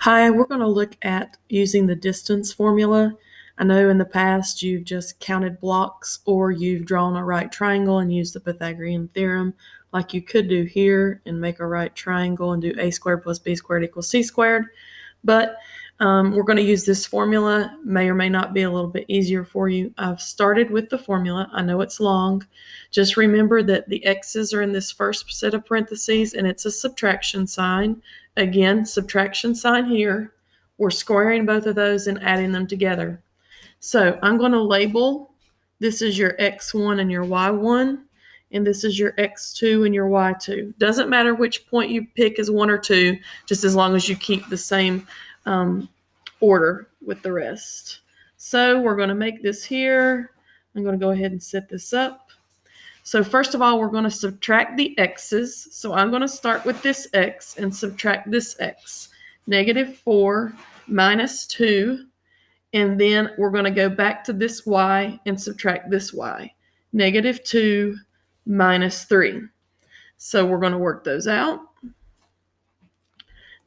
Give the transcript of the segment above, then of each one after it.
Hi, we're going to look at using the distance formula. I know in the past you've just counted blocks or you've drawn a right triangle and used the Pythagorean theorem like you could do here and make a right triangle and do a squared plus b squared equals c squared. But we're going to use this formula. May or may not be a little bit easier for you. I've started with the formula. I know it's long. Just remember that the x's are in this first set of parentheses and it's a subtraction sign. Again, subtraction sign here. We're squaring both of those and adding them together. So I'm going to label, this is your x1 and your y1, and this is your x2 and your y2. Doesn't matter which point you pick as 1 or 2, just as long as you keep the same order with the rest. So we're going to make this here. I'm going to go ahead and set this up. So first of all, we're going to subtract the x's. So I'm going to start with this x and subtract this x. -4 minus 2. And then we're going to go back to this y and subtract this y. -2 minus 3. So we're going to work those out.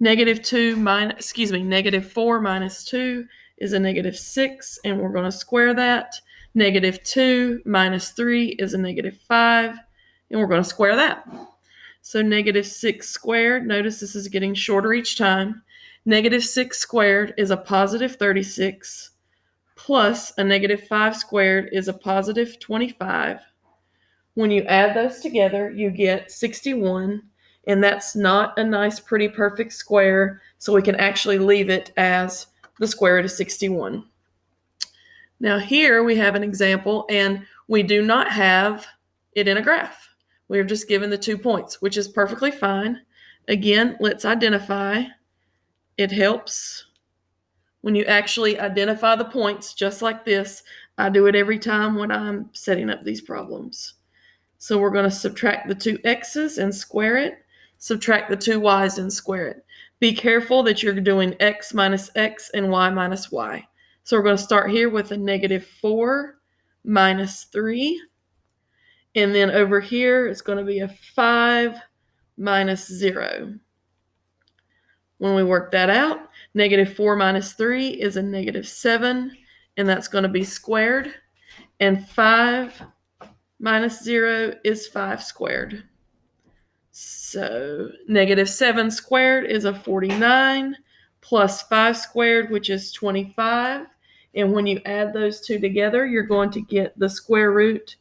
-4 minus 2 is a -6, and we're going to square that. -2 minus 3 is a -5, and we're going to square that. So -6 squared, notice this is getting shorter each time. -6 squared is a positive 36, plus a -5 squared is a positive 25. When you add those together, you get 61. And that's not a nice, pretty, perfect square, so we can actually leave it as the square root of 61. Now here we have an example, and we do not have it in a graph. We're just given the 2 points, which is perfectly fine. Again, let's identify. It helps when you actually identify the points, just like this. I do it every time when I'm setting up these problems. So we're going to subtract the 2 x's and square it. Subtract the 2 y's and square it. Be careful that you're doing x minus x and y minus y. So we're going to start here with a -4 minus 3. And then over here, it's going to be a 5 minus 0. When we work that out, -4 minus 3 is a -7, and that's going to be squared. And 5 minus 0 is 5 squared. So -7 squared is a 49, plus 5 squared, which is 25. And when you add those two together, you're going to get the square root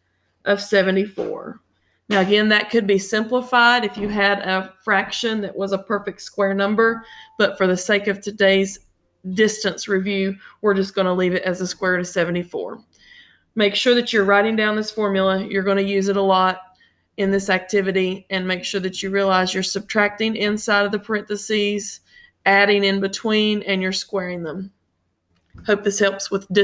of 74. Now, again, that could be simplified if you had a fraction that was a perfect square number, but for the sake of today's distance review, we're just going to leave it as the square root of 74. Make sure that you're writing down this formula. You're going to use it a lot in this activity, and make sure that you realize you're subtracting inside of the parentheses, adding in between, and you're squaring them. Hope this helps with